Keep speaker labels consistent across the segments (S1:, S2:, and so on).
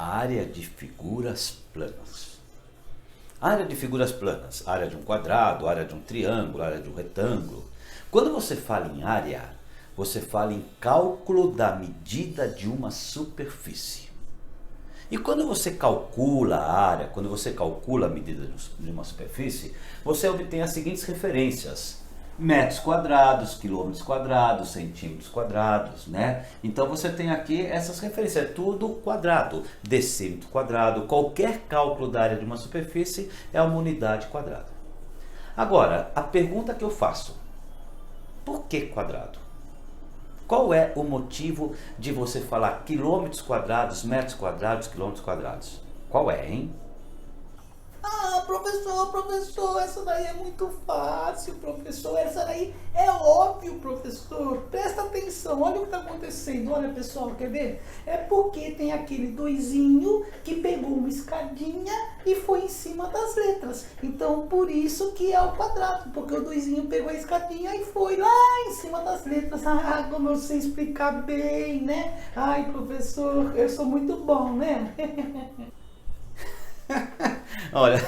S1: Área de figuras planas. Área de figuras planas, área de um quadrado, área de um triângulo, área de um retângulo. Quando você fala em área, você fala em cálculo da medida de uma superfície. E quando você calcula a área, quando você calcula a medida de uma superfície, você obtém as seguintes referências: metros quadrados, quilômetros quadrados, centímetros quadrados, né? Então você tem aqui essas referências, é tudo quadrado, decímetro quadrado, qualquer cálculo da área de uma superfície é uma unidade quadrada. Agora, a pergunta que eu faço: por que quadrado? Qual é o motivo de você falar quilômetros quadrados, metros quadrados, quilômetros quadrados? Qual é, hein?
S2: Ah, professor, essa daí é muito fácil, professor, essa daí é óbvio, professor, presta atenção, olha o que está acontecendo, olha pessoal, quer ver? É porque tem aquele doisinho que pegou uma escadinha e foi em cima das letras, então por isso que é o quadrado, porque o doisinho pegou a escadinha e foi lá em cima das letras. Ah, como eu sei explicar bem, né? Ai, professor, eu sou muito bom, né?
S1: Olha,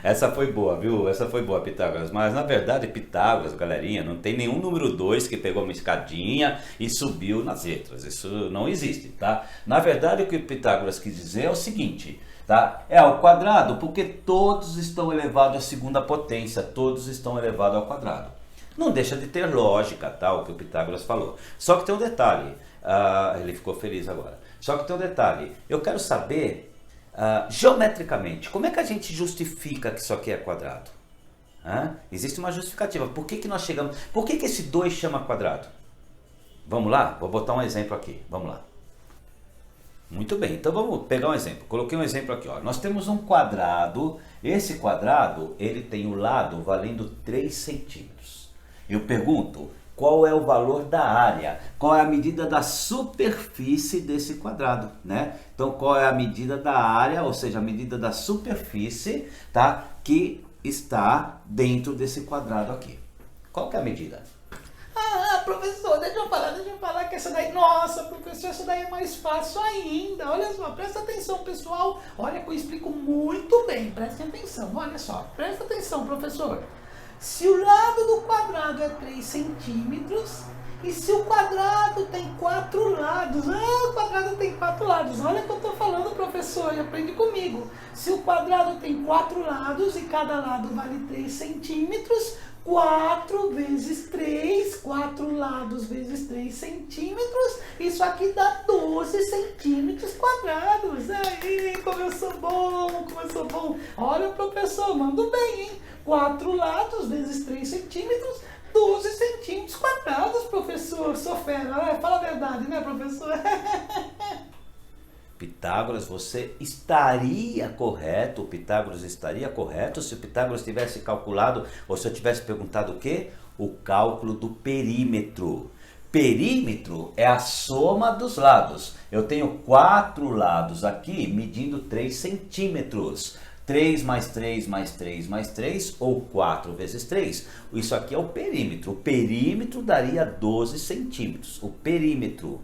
S1: essa foi boa, viu? Essa foi boa, Pitágoras. Mas na verdade, Pitágoras, galerinha, não tem nenhum número 2 que pegou uma escadinha e subiu nas letras. Isso não existe, tá? Na verdade, o que Pitágoras quis dizer é o seguinte, tá? É ao quadrado, porque todos estão elevados à segunda potência, todos estão elevados ao quadrado. Não deixa de ter lógica, tá? O que o Pitágoras falou. Só que tem um detalhe. Ele ficou feliz agora. Só que tem um detalhe. Eu quero saber... geometricamente, como é que a gente justifica que isso aqui é quadrado? Existe uma justificativa. Por que nós chegamos? Por que esse 2 chama quadrado? Vamos lá? Vou botar um exemplo aqui. Vamos lá. Muito bem, então vamos pegar um exemplo. Coloquei um exemplo aqui. Ó. Nós temos um quadrado. Esse quadrado, ele tem o lado valendo 3 centímetros. Eu pergunto, qual é o valor da área? Qual é a medida da superfície desse quadrado, né? Então, qual é a medida da área, ou seja, a medida da superfície, tá? Que está dentro desse quadrado aqui. Qual que é a medida?
S2: Ah, professor, deixa eu falar que essa daí, nossa, professor, essa daí é mais fácil ainda. Olha só, presta atenção, pessoal. Olha que eu explico muito bem, prestem atenção, olha só. Presta atenção, professor. Se o lado do quadrado é 3 centímetros e se o quadrado tem 4 lados, o quadrado tem 4 lados, olha o que eu estou falando, professor, e aprende comigo. Se o quadrado tem 4 lados e cada lado vale 3 centímetros, 4 vezes 3, 4 lados vezes 3 centímetros, isso aqui dá 12 centímetros quadrados. Aí, como eu sou bom, como eu sou bom. Olha, professor, mando bem, hein? 4 lados vezes 3 centímetros, 12 centímetros quadrados, professor. Sou fera, né? Fala a verdade, né, professor?
S1: Pitágoras, você estaria correto, o Pitágoras estaria correto se o Pitágoras tivesse calculado, ou se eu tivesse perguntado o quê? O cálculo do perímetro. Perímetro é a soma dos lados. Eu tenho 4 lados aqui medindo 3 centímetros. 3 mais 3 mais 3 mais 3, ou 4 vezes 3. Isso aqui é o perímetro. O perímetro daria 12 centímetros. O perímetro.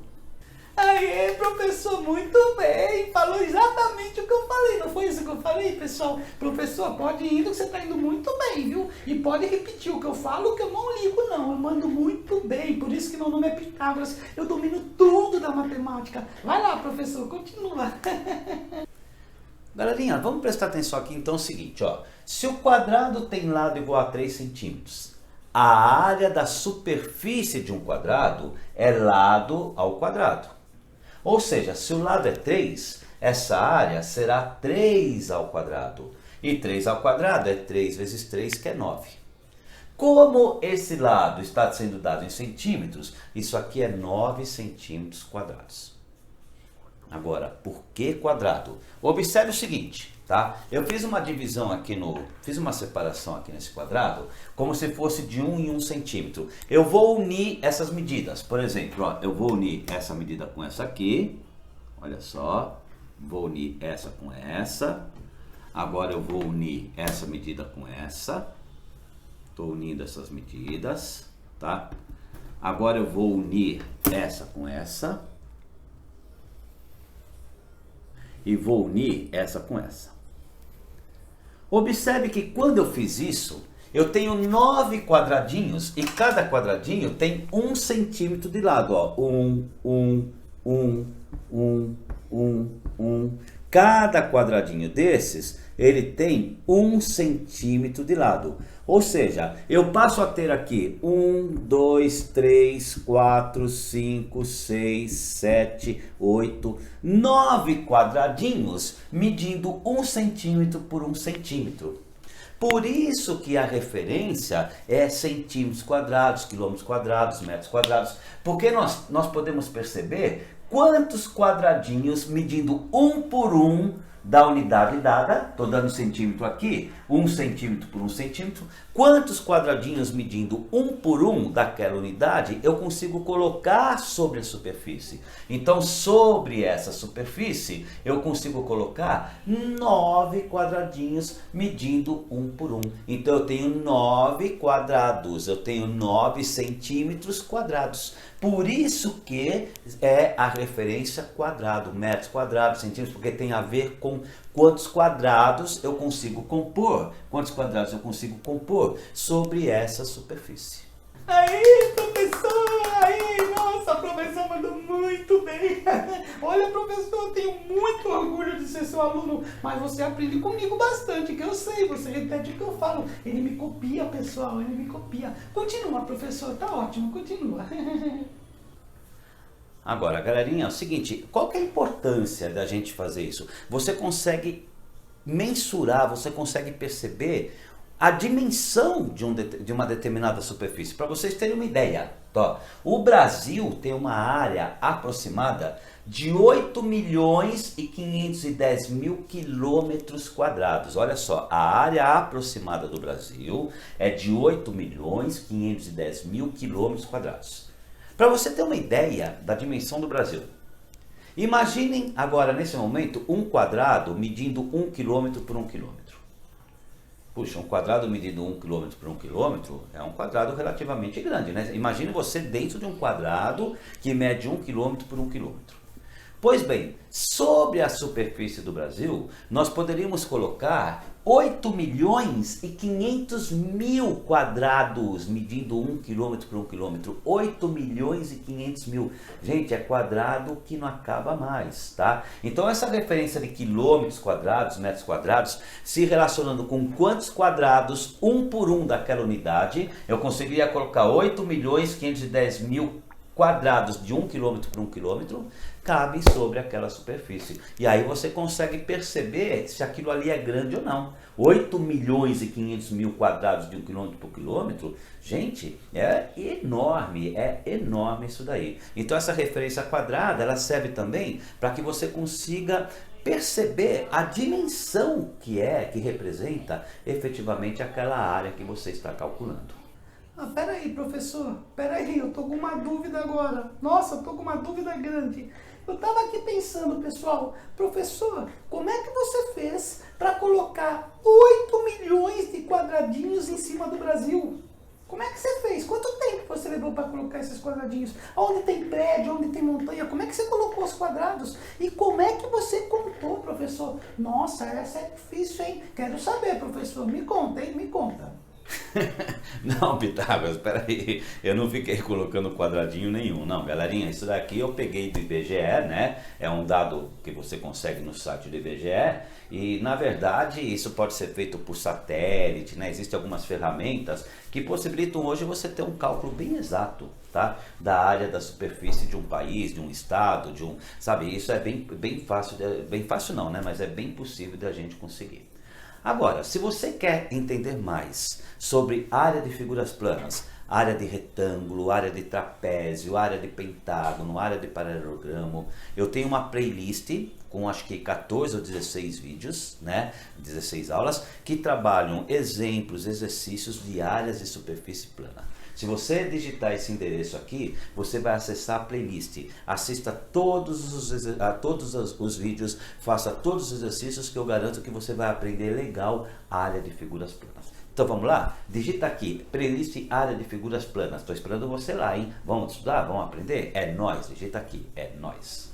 S2: Aê, professor, muito bem, falou exatamente o que eu falei, não foi isso que eu falei, pessoal? Professor, pode ir indo que você está indo muito bem, viu? E pode repetir o que eu falo, que eu não ligo não, eu mando muito bem, por isso que meu nome é Pitágoras, eu domino tudo da matemática. Vai lá, professor, continua.
S1: Galerinha, vamos prestar atenção aqui então, é o seguinte, ó. Se o quadrado tem lado igual a 3 centímetros, a área da superfície de um quadrado é lado ao quadrado. Ou seja, se o lado é 3, essa área será 3 ao quadrado. E 3 ao quadrado é 3 vezes 3, que é 9. Como esse lado está sendo dado em centímetros, isso aqui é 9 centímetros quadrados. Agora, por que quadrado? Observe o seguinte, tá? Eu fiz uma divisão aqui fiz uma separação aqui nesse quadrado, como se fosse de 1 em 1 centímetro. Eu vou unir essas medidas. Por exemplo, ó, eu vou unir essa medida com essa aqui. Olha só. Vou unir essa com essa. Agora eu vou unir essa medida com essa. Estou unindo essas medidas, tá? Agora eu vou unir essa com essa. e vou unir essa com essa. Observe que quando eu fiz isso, eu tenho 9 quadradinhos e cada quadradinho tem 1 centímetro de lado. Ó. 1. Cada quadradinho desses, ele tem 1 centímetro de lado. Ou seja, eu passo a ter aqui 1, 2, 3, 4, 5, 6, 7, 8, 9 quadradinhos medindo 1 centímetro por 1 centímetro. Por isso que a referência é centímetros quadrados, quilômetros quadrados, metros quadrados, porque nós podemos perceber quantos quadradinhos medindo 1 por 1 da unidade dada, estou dando centímetro aqui, 1 centímetro por 1 centímetro, quantos quadradinhos medindo 1 por 1 daquela unidade eu consigo colocar sobre a superfície. Então, sobre essa superfície, eu consigo colocar 9 quadradinhos medindo 1 por 1. Então, eu tenho 9 quadrados, eu tenho 9 centímetros quadrados. Por isso que é a referência quadrado, metros quadrados, centímetros, porque tem a ver com quantos quadrados eu consigo compor, sobre essa superfície.
S2: Aí, professor, aí, nossa, a professora mandou muito bem. Olha, professor, eu tenho muito orgulho de ser seu aluno, mas você aprende comigo bastante, que eu sei, você repete o que eu falo. Ele me copia, pessoal, ele me copia. Continua, professor, tá ótimo, continua.
S1: Agora, galerinha, é o seguinte, qual que é a importância da gente fazer isso? Você consegue mensurar, você consegue perceber a dimensão de uma determinada superfície. Para vocês terem uma ideia, ó, o Brasil tem uma área aproximada de 8 milhões e 510 mil quilômetros quadrados. Olha só, a área aproximada do Brasil é de 8 milhões e 510 mil quilômetros quadrados. Para você ter uma ideia da dimensão do Brasil, imaginem agora, nesse momento, um quadrado medindo 1 quilômetro por 1 quilômetro. Puxa, um quadrado medindo 1 quilômetro por 1 quilômetro é um quadrado relativamente grande, né? Imagine você dentro de um quadrado que mede 1 quilômetro por 1 quilômetro. Pois bem, sobre a superfície do Brasil, nós poderíamos colocar 8 milhões e 500 mil quadrados, medindo 1 quilômetro por 1 quilômetro. 8 milhões e 500 mil. Gente, é quadrado que não acaba mais, tá? Então, essa referência de quilômetros quadrados, metros quadrados, se relacionando com quantos quadrados, 1 por 1 daquela unidade, eu conseguiria colocar 8 milhões e 510 mil quadrados de 1 quilômetro por 1 quilômetro, cabe sobre aquela superfície. E aí você consegue perceber se aquilo ali é grande ou não. 8 milhões e 500 mil quadrados de 1 quilômetro por quilômetro, gente, é enorme isso daí. Então essa referência quadrada, ela serve também para que você consiga perceber a dimensão que representa efetivamente aquela área que você está calculando.
S2: Ah, peraí, professor, peraí, eu tô com uma dúvida agora. Nossa, eu tô com uma dúvida grande. Eu tava aqui pensando, pessoal, professor, como é que você fez para colocar 8 milhões de quadradinhos em cima do Brasil? Como é que você fez? Quanto tempo você levou para colocar esses quadradinhos? Onde tem prédio, onde tem montanha? Como é que você colocou os quadrados? E como é que você contou, professor? Nossa, essa é difícil, hein? Quero saber, professor. Me conta, hein? Me conta.
S1: Não, Pitágoras, peraí, eu não fiquei colocando quadradinho nenhum, não, galerinha, isso daqui eu peguei do IBGE, né, é um dado que você consegue no site do IBGE, e na verdade isso pode ser feito por satélite, né, existem algumas ferramentas que possibilitam hoje você ter um cálculo bem exato, tá, da área da superfície de um país, de um estado, sabe, isso é bem fácil não, né, mas é bem possível da gente conseguir. Agora, se você quer entender mais sobre área de figuras planas, área de retângulo, área de trapézio, área de pentágono, área de paralelogramo, eu tenho uma playlist com acho que 14 ou 16 vídeos, né, 16 aulas, que trabalham exemplos, exercícios de áreas de superfície plana. Se você digitar esse endereço aqui, você vai acessar a playlist. Assista todos os vídeos, faça todos os exercícios que eu garanto que você vai aprender legal a área de figuras planas. Então vamos lá? Digita aqui, playlist área de figuras planas. Estou esperando você lá, hein? Vamos estudar? Vamos aprender? É nóis. Digita aqui, é nóis.